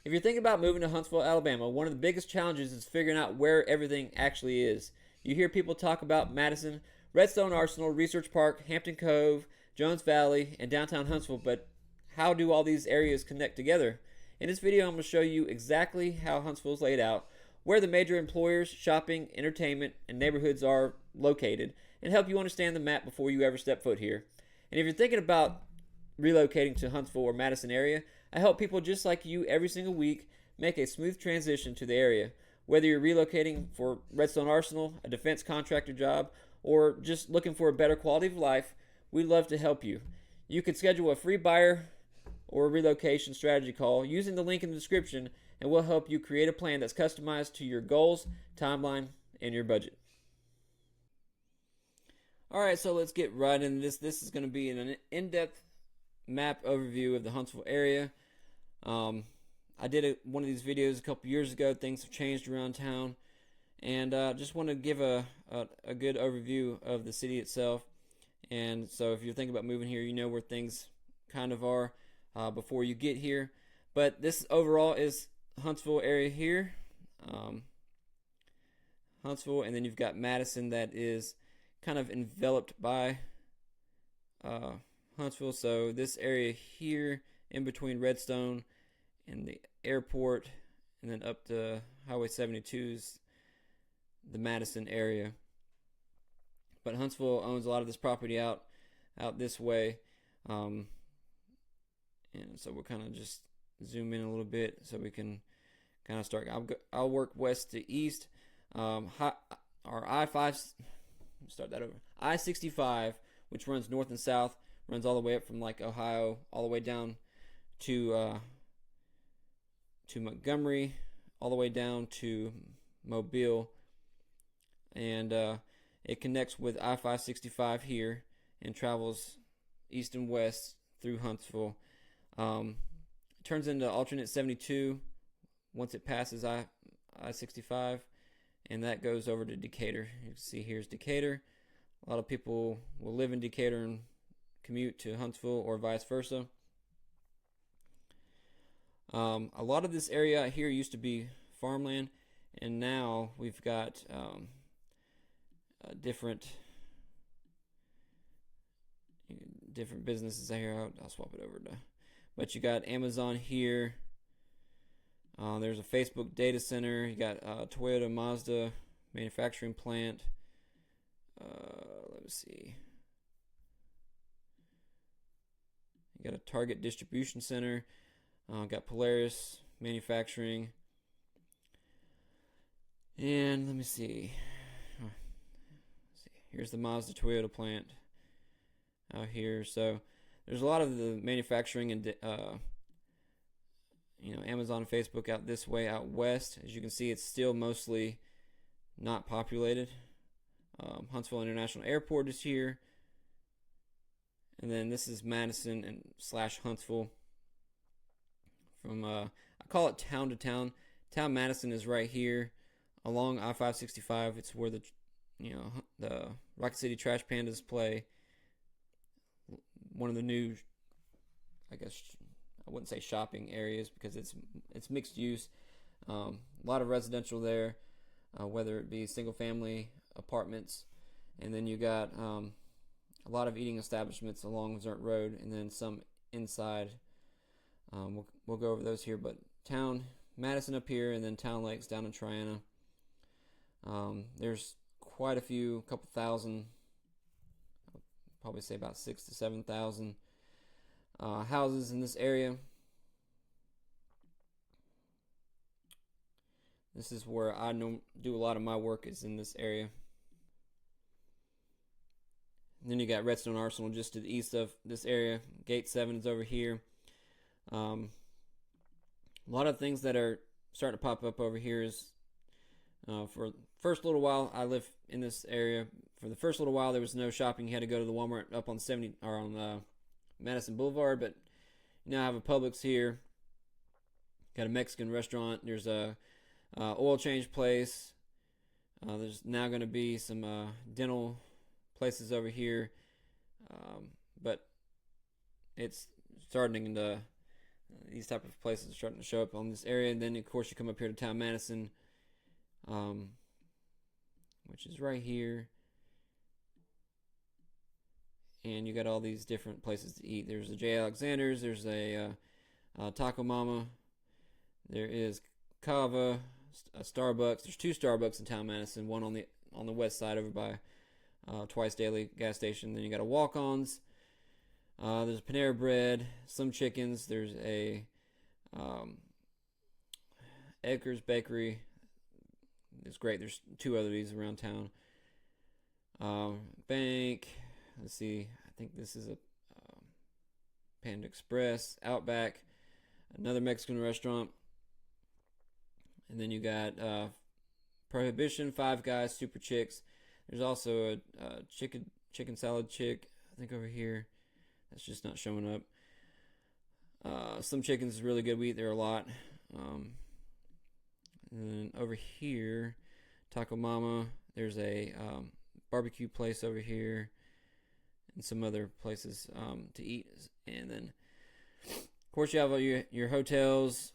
If you're thinking about moving to Huntsville, Alabama, one of the biggest challenges is figuring out where everything actually is. You hear people talk about Madison, Redstone Arsenal, Research Park, Hampton Cove, Jones Valley, and downtown Huntsville, but how do all these areas connect together? In this video, I'm going to show you exactly how Huntsville is laid out, where the major employers, shopping, entertainment, and neighborhoods are located, and help you understand the map before you ever step foot here. And if you're thinking about relocating to Huntsville or Madison area, I help people just like you every single week make a smooth transition to the area. Whether you're relocating for Redstone Arsenal, a defense contractor job, or just looking for a better quality of life, we'd love to help you. You can schedule a free buyer or a relocation strategy call using the link in the description, and we'll help you create a plan that's customized to your goals, timeline, and your budget. Alright, so let's get right into this. This is going to be an in-depth map overview of the Huntsville area. I did one of these videos a couple years ago. Things have changed around town, and just want to give a good overview of the city itself. And so if you're thinking about moving here, you know where things kind of are before you get here. But this overall is Huntsville area here. Huntsville, and then you've got Madison that is kind of enveloped by Huntsville. So this area here in between Redstone and the airport, and then up to Highway 72 is the Madison area. But Huntsville owns a lot of this property out this way, and so we'll kind of just zoom in a little bit so we can kind of start. I'll work west to east. Our I-5, start that over. I-65, which runs north and south, runs all the way up from like Ohio all the way down to Montgomery, all the way down to Mobile, and it connects with I-565 here and travels east and west through Huntsville. Turns into alternate 72 once it passes I-65, and that goes over to Decatur. You can see here's Decatur. A lot of people will live in Decatur and commute to Huntsville, or vice versa. A lot of this area here used to be farmland, and now we've got different businesses here. I'll swap it over to, but you got Amazon here. There's a Facebook data center. You got Toyota Mazda manufacturing plant. Let me see. You got a Target distribution center. Got Polaris manufacturing. And let me see. Here's the Mazda Toyota plant out here. So there's a lot of the manufacturing and Amazon and Facebook out this way out west. As you can see, it's still mostly not populated. Huntsville International Airport is here, and then this is Madison and / Huntsville. From I call it town to town. Town Madison is right here along I-565. It's where the Rocket City Trash Pandas play. One of the new, I guess I wouldn't say shopping areas because it's mixed use. A lot of residential there, whether it be single family apartments, and then you got a lot of eating establishments along Zert Road, and then some inside. We'll go over those here, but town Madison up here, and then Town Lakes down in Triana. There's quite a few, couple thousand, I'll probably say about 6,000 to 7,000 houses in this area. This is where I do a lot of my work, is in this area. And then you got Redstone Arsenal just to the east of this area. Gate 7 is over here. A lot of things that are starting to pop up over here is for the first little while I lived in this area. For the first little while, there was no shopping. You had to go to the Walmart up on 70 or on Madison Boulevard, but you now have a Publix here. Got a Mexican restaurant. There's a oil change place. There's now going to be some dental places over here, but it's starting to these type of places are starting to show up on this area. And then of course you come up here to town Madison, which is right here, and you got all these different places to eat. There's a J. Alexander's, there's a Taco Mama, there is Cava, a Starbucks. There's 2 Starbucks in town Madison, one on the west side over by Twice Daily gas station. Then you got a Walk-Ons. There's Panera Bread, Slim Chickens. There's a Edgar's Bakery. It's great. There's 2 other of these around town. Bank. Let's see. I think this is a Panda Express, Outback, another Mexican restaurant. And then you got Prohibition, Five Guys, Super Chicks. There's also a chicken salad chick, I think over here. That's just not showing up. Slim Chickens is really good. We eat there a lot. And then over here, Taco Mama. There's a barbecue place over here, and some other places to eat. And then, of course, you have your hotels.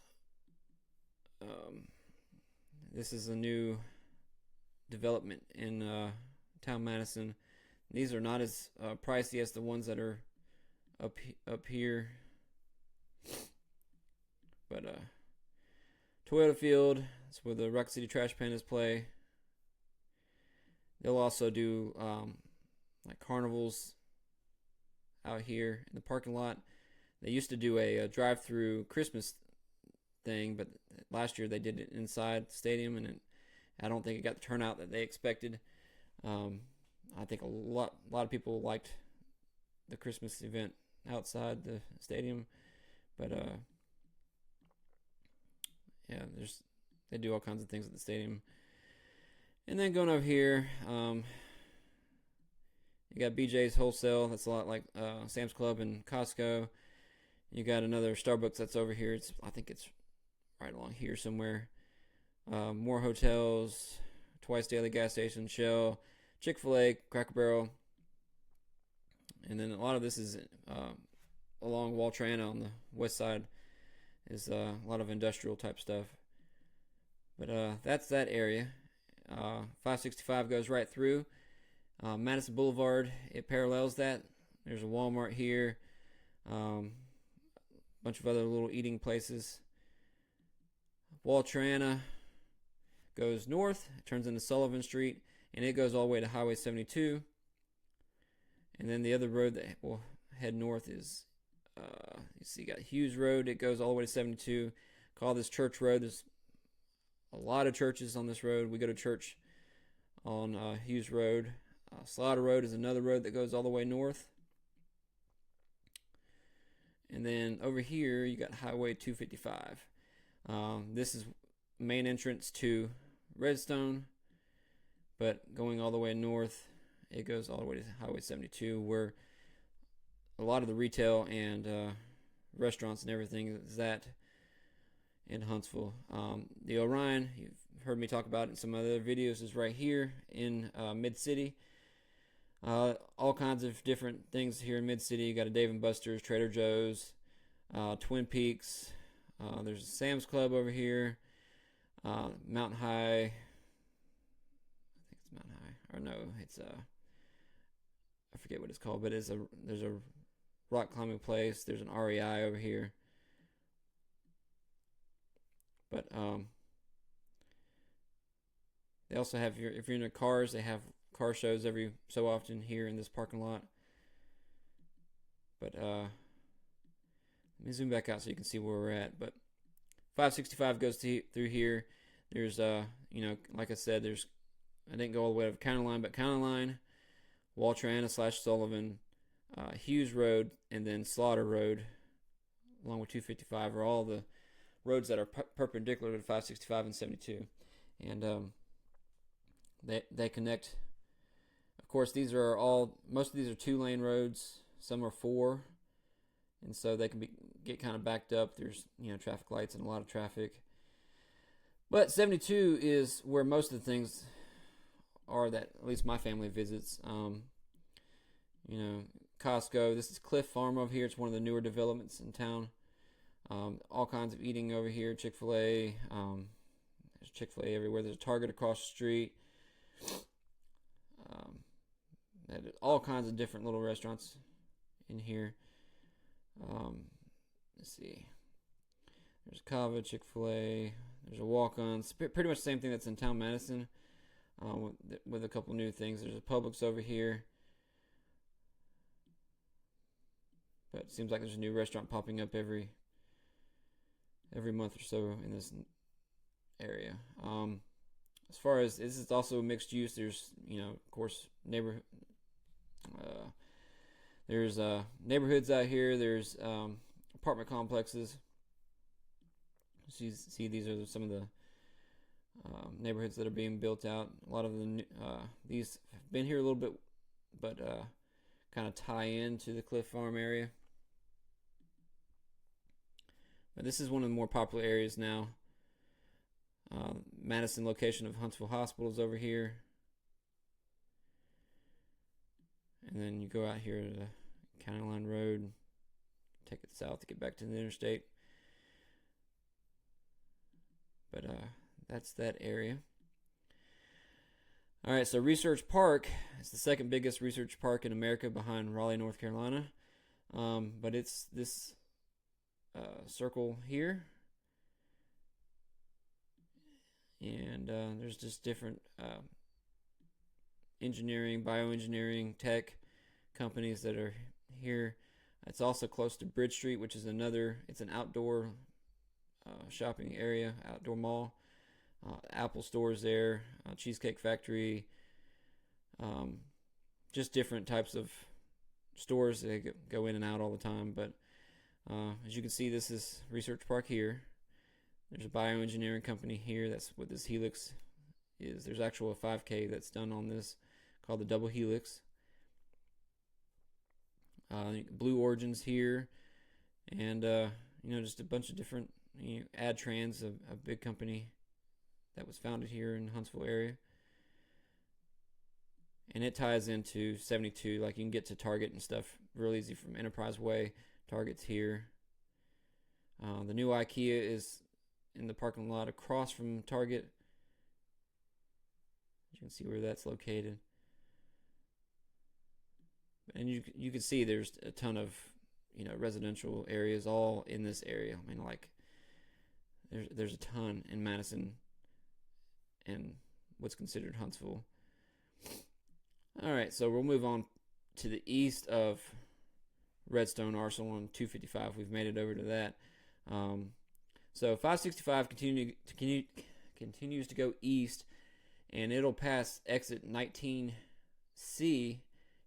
This is a new development in town Madison. These are not as pricey as the ones that are up here, but Toyota Field, that's where the Rock City Trash Pandas play. They'll also do like carnivals out here in the parking lot. They used to do a drive-through Christmas thing, but last year they did it inside the stadium, and I don't think it got the turnout that they expected. I think a lot of people liked the Christmas event outside the stadium, but yeah, they do all kinds of things at the stadium. And then going over here, you got BJ's Wholesale. That's a lot like Sam's Club and Costco. You got another Starbucks that's over here. I think it's right along here somewhere. More hotels, Twice Daily gas station, Shell, Chick-fil-A, Cracker Barrel. And then a lot of this is along Waltrana on the west side. Is a lot of industrial type stuff. But that's that area. 565 goes right through. Madison Boulevard, it parallels that. There's a Walmart here. Bunch of other little eating places. Waltrana goes north, it turns into Sullivan Street, and it goes all the way to Highway 72. And then the other road that will head north is, you see, you got Hughes Road. It goes all the way to 72. Call this Church Road. There's a lot of churches on this road. We go to church on Hughes Road. Slaughter Road is another road that goes all the way north. And then over here, you got Highway 255. This is main entrance to Redstone, but going all the way north, it goes all the way to Highway 72, where a lot of the retail and restaurants and everything is at in Huntsville. The Orion, you've heard me talk about it in some other videos, is right here in MidCity. All kinds of different things here in MidCity. You got a Dave & Buster's, Trader Joe's, Twin Peaks. There's a Sam's Club over here. Mountain High. I think it's Mountain High. Or no, it's I forget what it's called, but there's a rock climbing place. There's an REI over here. But they also have if you're into cars, they have car shows every so often here in this parking lot. But let me zoom back out so you can see where we're at. But 565 goes through here. There's like I said, I didn't go all the way to County Line, but County Line, Waltrana / Sullivan, Hughes Road, and then Slaughter Road, along with 255, are all the roads that are perpendicular to 565 and 72, and they connect. Of course, most of these are 2-lane roads. Some are 4, and so they can get kind of backed up. There's traffic lights and a lot of traffic. But 72 is where most of the things are that at least my family visits. Costco. This is Cliff Farm over here. It's one of the newer developments in town. All kinds of eating over here. Chick-fil-A. There's Chick-fil-A everywhere. There's a Target across the street. All kinds of different little restaurants in here. Let's see. There's Kava, Chick-fil-A. There's a Walk-On. Pretty much the same thing that's in town Madison, with a couple new things. There's a Publix over here. But it seems like there's a new restaurant popping up every month or so in this area. As far as this is also mixed use, there's of course there's neighborhoods out here. There's apartment complexes. See, these are some of the neighborhoods that are being built out. A lot of these have been here a little bit, but kind of tie into the Cliff Farm area. But this is one of the more popular areas now. Madison location of Huntsville Hospital is over here. And then you go out here to the County Line Road, take it south to get back to the interstate. But that's that area. All right, so Research Park is the second biggest research park in America behind Raleigh, North Carolina. But it's this circle here. And there's just different engineering, bioengineering, tech companies that are here. It's also close to Bridge Street, which is it's an outdoor shopping area, outdoor mall. Apple stores there, Cheesecake Factory, just different types of stores. They go in and out all the time. But as you can see, this is Research Park here. There's a bioengineering company here. That's what this helix is. There's actually a 5K that's done on this called the Double Helix. Blue Origins here, and just a bunch of different. AdTrans, a big company that was founded here in the Huntsville area, and it ties into 72. Like, you can get to Target and stuff real easy from Enterprise Way. Target's here. The new IKEA is in the parking lot across from Target. You can see where that's located, and you can see there's a ton of residential areas all in this area. I mean, like, there's a ton in Madison and what's considered Huntsville. All right, so we'll move on to the east of Redstone Arsenal on 255. We've made it over to that. So 565 continues to go east, and it'll pass exit 19C,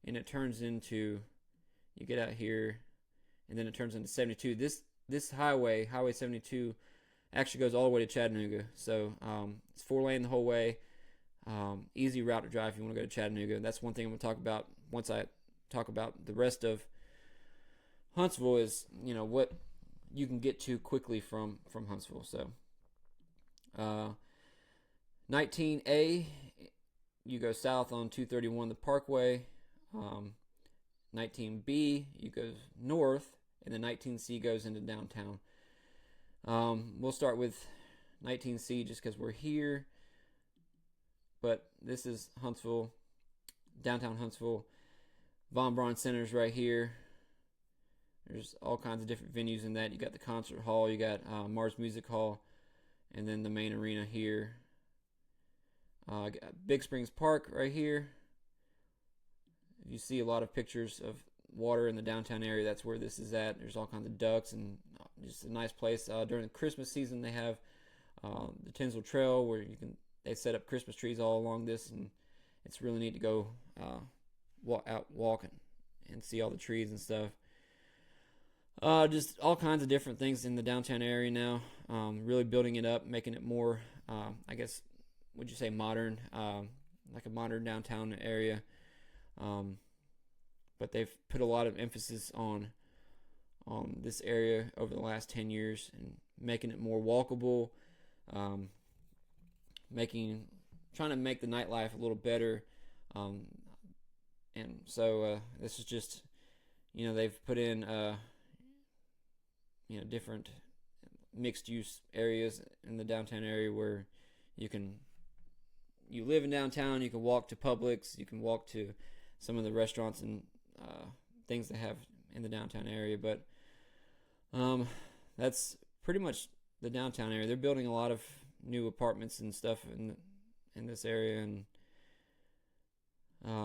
and it turns into, you get out here, and then it turns into 72. This highway 72, actually goes all the way to Chattanooga. So it's 4-lane the whole way. Easy route to drive if you want to go to Chattanooga. That's one thing I'm going to talk about once I talk about the rest of Huntsville, is what you can get to quickly from Huntsville. So 19A, you go south on 231 the Parkway. 19B, you go north, and then 19C goes into downtown. We'll start with 19C just because we're here. But this is Huntsville, downtown Huntsville. Von Braun Center's right here. There's all kinds of different venues in that. You got the concert hall, you got Mars Music Hall, and then the main arena here. Got Big Springs Park right here. You see a lot of pictures of water in the downtown area. That's where this is at. There's all kinds of ducks and just a nice place. During the Christmas season, they have the Tinsel Trail where they set up Christmas trees all along this, and it's really neat to go walk and see all the trees and stuff. Just all kinds of different things in the downtown area now. Really building it up, making it more, I guess, would you say modern, like a modern downtown area. But they've put a lot of emphasis on this area over the last 10 years and making it more walkable, trying to make the nightlife a little better. And so this is just, they've put in, different mixed use areas in the downtown area where you live in downtown. You can walk to Publix. You can walk to some of the restaurants and things they have in the downtown area. But that's pretty much the downtown area. They're building a lot of new apartments and stuff in this area, and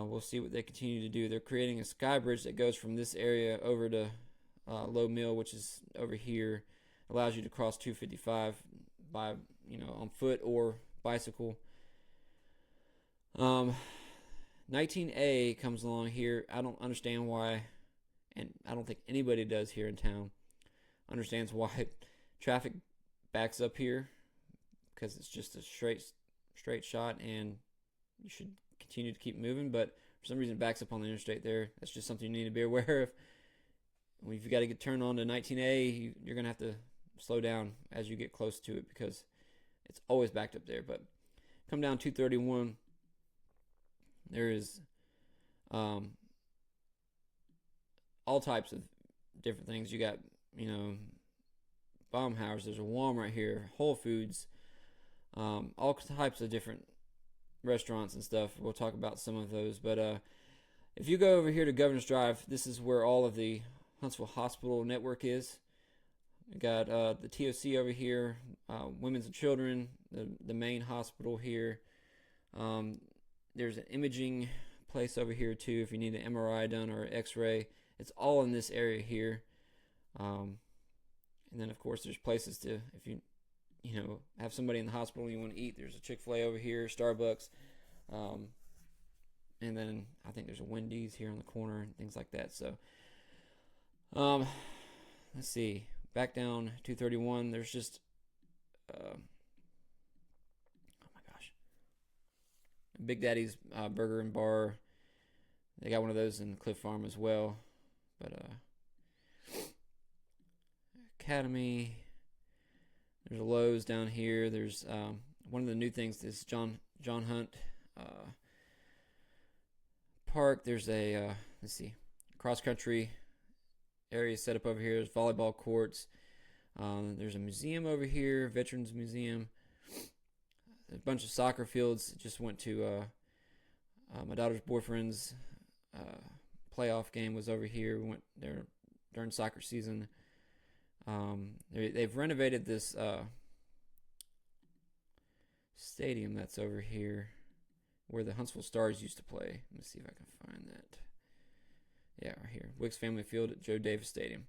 we'll see what they continue to do. They're creating a sky bridge that goes from this area over to Low Mill, which is over here. Allows you to cross 255 by on foot or bicycle. 19A comes along here. I don't understand why, and I don't think anybody does here in town understands why traffic backs up here, because it's just a straight shot and you should continue to keep moving, but for some reason it backs up on the interstate there. That's just something you need to be aware of. If you got to get turned on to 19A, you're going to have to slow down as you get close to it because it's always backed up there. But come down 231, there is all types of different things. You got, Baumhauer's, there's a Walmart here, Whole Foods, all types of different restaurants and stuff. We'll talk about some of those. But if you go over here to Governor's Drive, this is where all of the Huntsville Hospital network is. We got the TOC over here, Women's and Children, the main hospital here. There's an imaging place over here too if you need an MRI done or X-ray. It's all in this area here. And then of course there's places to, if you have somebody in the hospital and you want to eat, there's a Chick-fil-A over here, Starbucks, and then I think there's a Wendy's here on the corner and things like that. So let's see, back down 231, there's just oh my gosh, Big Daddy's Burger and Bar. They got one of those in Cliff Farm as well. But Academy, there's a Lowe's down here. There's one of the new things is John Hunt Park. There's a let's see, cross country area set up over here. There's volleyball courts. There's a museum over here, Veterans Museum. A bunch of soccer fields. Just went to my daughter's boyfriend's playoff game was over here. We went there during soccer season. They've renovated this stadium that's over here where the Huntsville Stars used to play. Let me see if I can find that. Yeah, right here. Wicks Family Field at Joe Davis Stadium.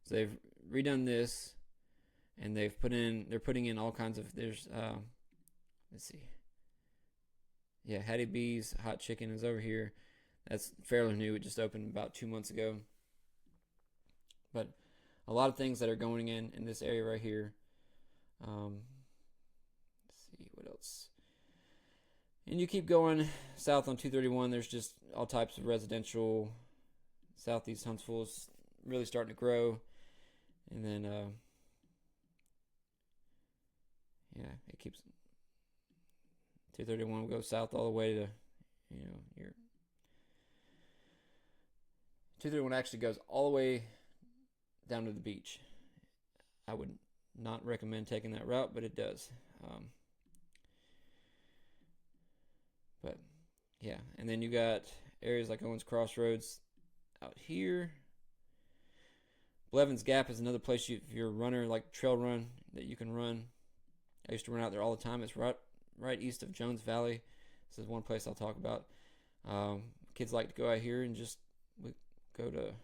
So they've redone this, and they're putting in all kinds of, there's, let's see. Yeah, Hattie B's Hot Chicken is over here. That's fairly new. It just opened about 2 months ago. But a lot of things that are going in this area right here. Let's see, what else? And you keep going south on 231. There's just all types of residential. Southeast Huntsville is really starting to grow. And then, yeah, it keeps 231 will go south all the way to, your 231 actually goes all the way down to the beach. I would not recommend taking that route, but it does. But yeah, and then you got areas like Owens Crossroads out here. Blevins Gap is another place if you're a runner, like trail run, that you can run. I used to run out there all the time. It's right east of Jones Valley. This is one place I'll talk about. Kids like to go out here and just go to, let's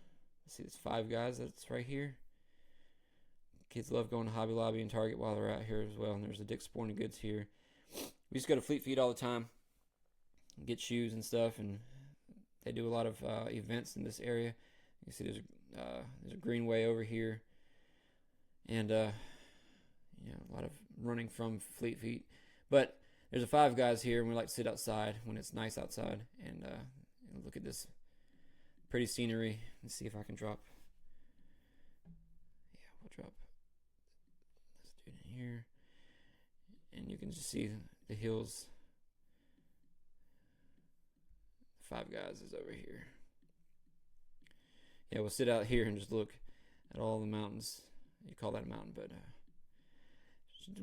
see, there's Five Guys that's right here. Kids love going to Hobby Lobby and Target while they're out here as well. And there's a Dick's Sporting Goods here. We used to go to Fleet Feet all the time, get shoes and stuff, and they do a lot of events in this area. You see there's a greenway over here, and a lot of running from Fleet Feet. But there's a Five Guys here, and we like to sit outside when it's nice outside and look at this pretty scenery. Let's see if I can drop. Yeah, we'll drop. Let's do it in here, and you can just see the hills. Five Guys is over here. Yeah, we'll sit out here and just look at all the mountains. You call that a mountain, but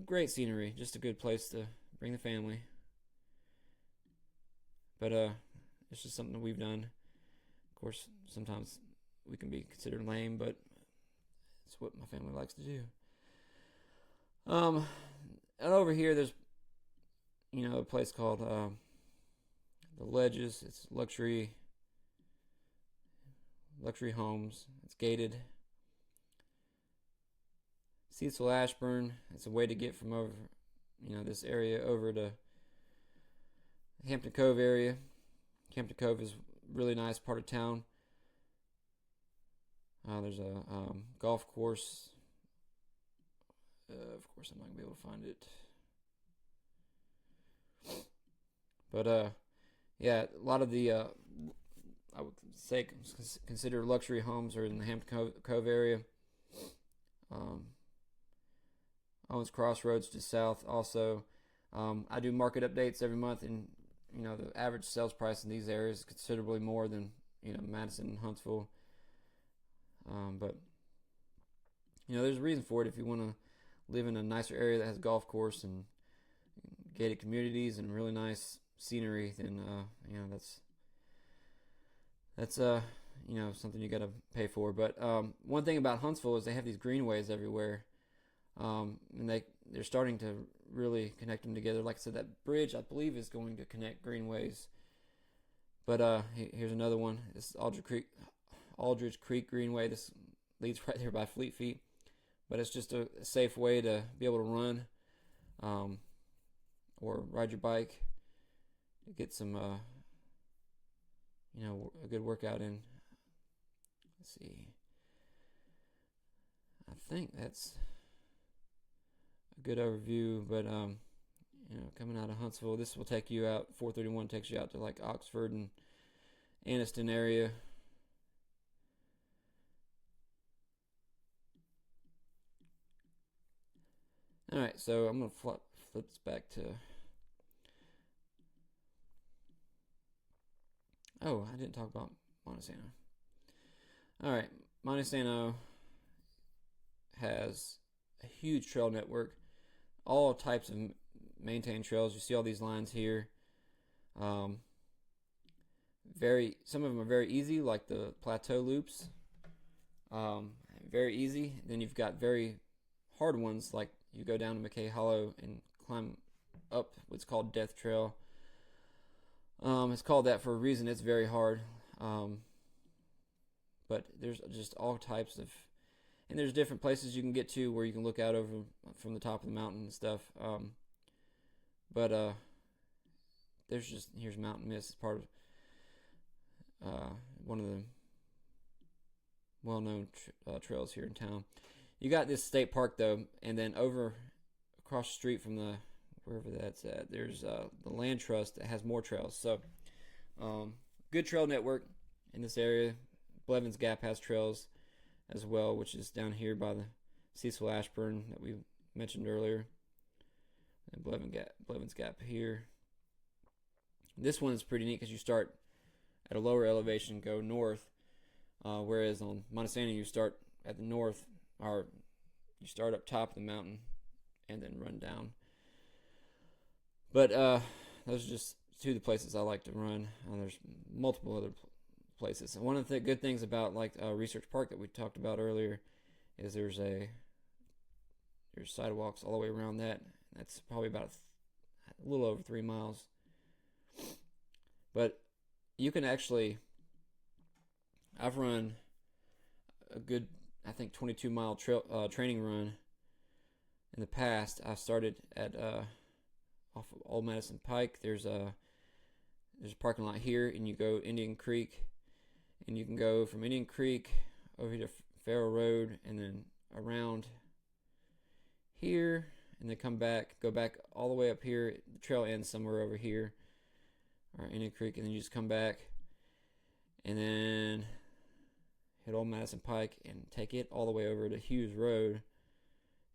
great scenery, just a good place to bring the family. But it's just something that we've done. Of course, sometimes we can be considered lame, but it's what my family likes to do. And over here, there's a place called the Ledges. It's luxury homes. It's gated. Cecil Ashburn. It's a way to get from over, this area over to Hampton Cove area. Hampton Cove is a really nice part of town. There's a golf course. Of course, I'm not gonna be able to find it. But yeah, a lot of the I would say consider luxury homes are in the Hampton Cove area. Owens Crossroads just south. Also, I do market updates every month, and the average sales price in these areas is considerably more than Madison and Huntsville. But there's a reason for it. If you want to live in a nicer area that has a golf course and gated communities and really nice scenery, then that's something you got to pay for. But one thing about Huntsville is they have these greenways everywhere, and they're starting to really connect them together. Like I said, that bridge I believe is going to connect greenways. But here's another one. This is Aldridge Creek Greenway. This leads right there by Fleet Feet, but it's just a safe way to be able to run or ride your bike to get some a good workout in. Let's see, I think that's a good overview. But coming out of Huntsville, this will take you out. 431 takes you out to like Oxford and Anniston area. All right, so I'm gonna flip this back to. Oh, I didn't talk about Montesano. All right, Montesano has a huge trail network, all types of maintained trails. You see all these lines here. Some of them are very easy, like the plateau loops. Very easy. Then you've got very hard ones, like you go down to McKay Hollow and climb up what's called Death Trail. It's called that for a reason. It's very hard. But there's just all types of, and there's different places you can get to where you can look out over from the top of the mountain and stuff. But here's Mountain Mist. It's part of one of the well-known trails here in town. You got this state park though, and then across the street from wherever that's at, there's the land trust that has more trails. So good trail network in this area. Blevins Gap has trails as well, which is down here by the Cecil Ashburn that we mentioned earlier, and Blevins Gap here. This one is pretty neat because you start at a lower elevation, go north, whereas on Montesano you start at the north, or you start up top of the mountain and then run down. But those are just two of the places I like to run. There's multiple other places. And one of the good things about like Research Park that we talked about earlier is there's sidewalks all the way around that. That's probably about a little over 3 miles. But you can actually, I've run a good, I think 22-mile training run in the past. I started at off of Old Madison Pike. There's a parking lot here, and you go Indian Creek, and you can go from Indian Creek over to Farrell Road, and then around here, and then go back all the way up here. The trail ends somewhere over here, or Indian Creek, and then you just come back, and then hit Old Madison Pike and take it all the way over to Hughes Road.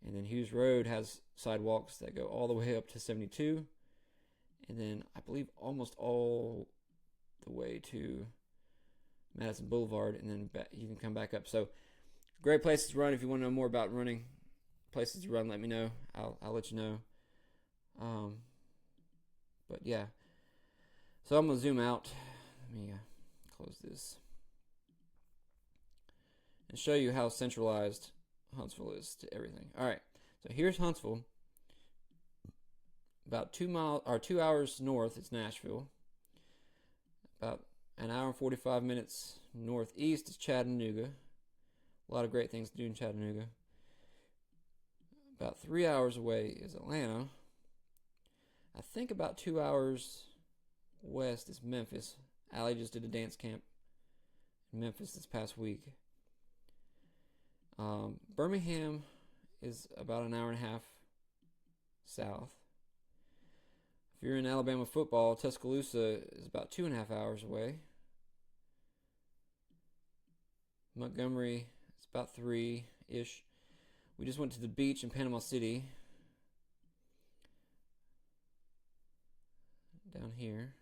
And then Hughes Road has sidewalks that go all the way up to 72. And then I believe almost all the way to Madison Boulevard. And then you can come back up. So great places to run if you want to know more about running. places to run, let me know. I'll let you know. But yeah, so I'm gonna zoom out. Let me close this and show you how centralized Huntsville is to everything. All right, so here's Huntsville. About 2 hours north is Nashville. About an hour and 45 minutes northeast is Chattanooga. A lot of great things to do in Chattanooga. About 3 hours away is Atlanta. I think about 2 hours west is Memphis. Allie just did a dance camp in Memphis this past week. Birmingham is about an hour and a half south. If you're in Alabama football, Tuscaloosa is about 2.5 hours away. Montgomery is about 3-ish. We just went to the beach in Panama City. Down here.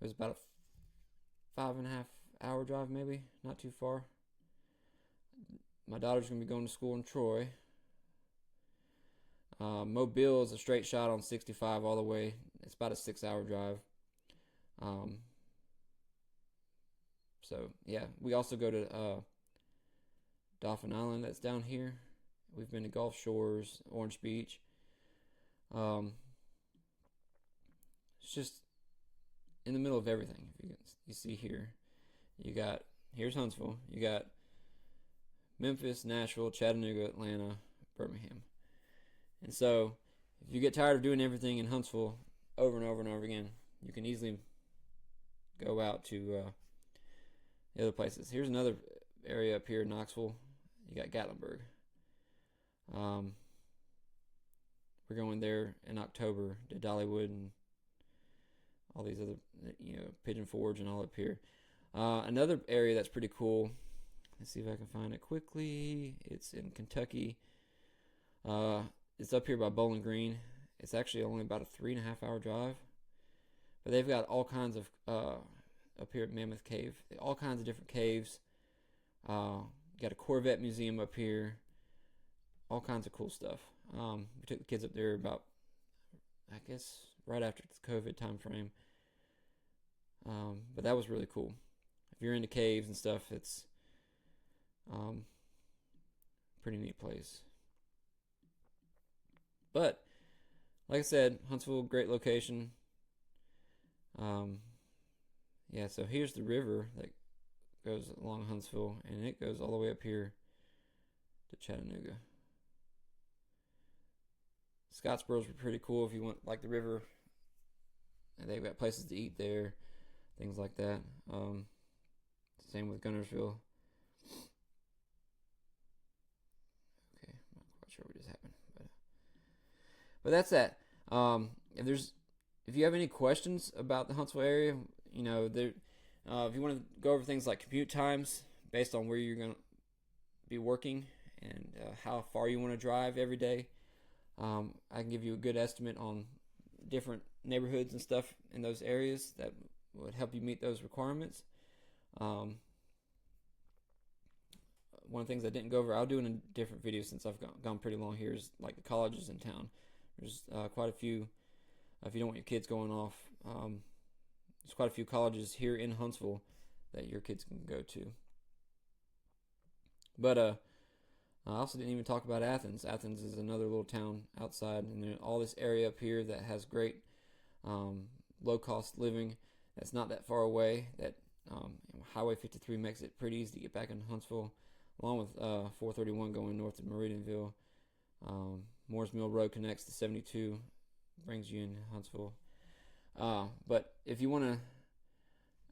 It was about a 5.5 hour drive, maybe. Not too far. My daughter's going to be going to school in Troy. Mobile is a straight shot on 65 all the way. It's about a 6-hour drive. So, yeah. We also go to Dauphin Island, that's down here. We've been to Gulf Shores, Orange Beach. It's just in the middle of everything. You see here, here's Huntsville. You got Memphis, Nashville, Chattanooga, Atlanta, Birmingham. And so, if you get tired of doing everything in Huntsville over and over and over again, you can easily go out to the other places. Here's another area up here in Knoxville. You got Gatlinburg. We're going there in October to Dollywood and all these other, Pigeon Forge and all up here. Another area that's pretty cool. Let's see if I can find it quickly. It's in Kentucky. It's up here by Bowling Green. It's actually only about a 3.5 hour drive. But they've got all kinds of, up here at Mammoth Cave, all kinds of different caves. Got a Corvette museum up here. All kinds of cool stuff. We took the kids up there about, I guess, right after the COVID time frame. But that was really cool. If you're into caves and stuff, it's pretty neat place. But like I said, Huntsville, great location. Yeah, so here's the river that goes along Huntsville, and it goes all the way up here to Chattanooga. Scottsboro's pretty cool if you want like the river, and they've got places to eat there, things like that. Same with Gunnersville. Okay, I'm not quite sure what just happened, but that's that. If you have any questions about the Huntsville area, if you want to go over things like commute times based on where you're going to be working and how far you want to drive every day, I can give you a good estimate on different neighborhoods and stuff in those areas that would help you meet those requirements. One of the things I didn't go over, I'll do in a different video since I've gone pretty long here, is like the colleges in town. There's quite a few, if you don't want your kids going off, there's quite a few colleges here in Huntsville that your kids can go to. But I also didn't even talk about Athens. Athens is another little town outside, and there's all this area up here that has great low-cost living that's not that far away. That Highway 53 makes it pretty easy to get back into Huntsville, along with 431 going north to Meridianville. Moores Mill Road connects to 72, brings you in Huntsville. But if you want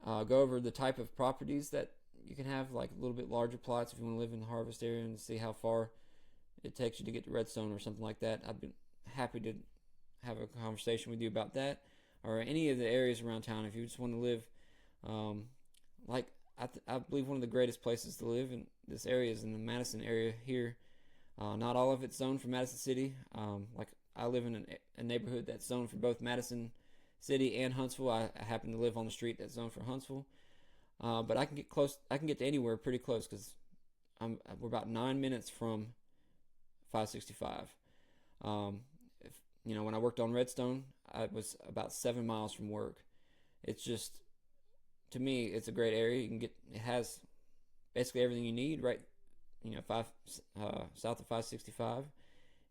to go over the type of properties that you can have, like a little bit larger plots, if you want to live in the Harvest area and see how far it takes you to get to Redstone or something like that, I'd be happy to have a conversation with you about that, or any of the areas around town. If you just want to live, I believe one of the greatest places to live in this area is in the Madison area here. Not all of it's zoned for Madison City. Like I live in a neighborhood that's zoned for both Madison City and Huntsville. I happen to live on the street that's zoned for Huntsville. But I can get close. I can get to anywhere pretty close because we're about 9 minutes from 565. If, when I worked on Redstone, I was about 7 miles from work. It's just, to me, it's a great area. It has basically everything you need, right? South of 565.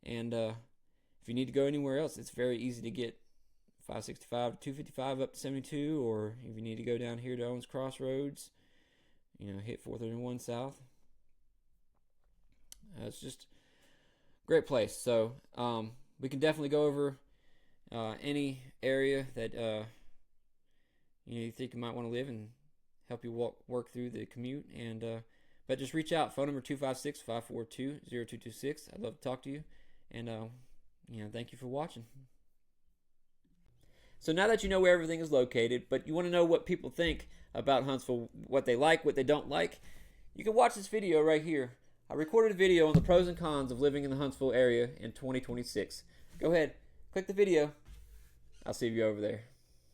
And if you need to go anywhere else, it's very easy to get 565 to 255 up to 72, or if you need to go down here to Owens Crossroads, hit 431 south. It's just a great place. So we can definitely go over any area that you think you might want to live and help you work through the commute. And but just reach out. Phone number 256-542-0226. I'd love to talk to you. And thank you for watching. So now that you know where everything is located, but you want to know what people think about Huntsville, what they like, what they don't like, you can watch this video right here. I recorded a video on the pros and cons of living in the Huntsville area in 2026. Go ahead, click the video. I'll see you over there.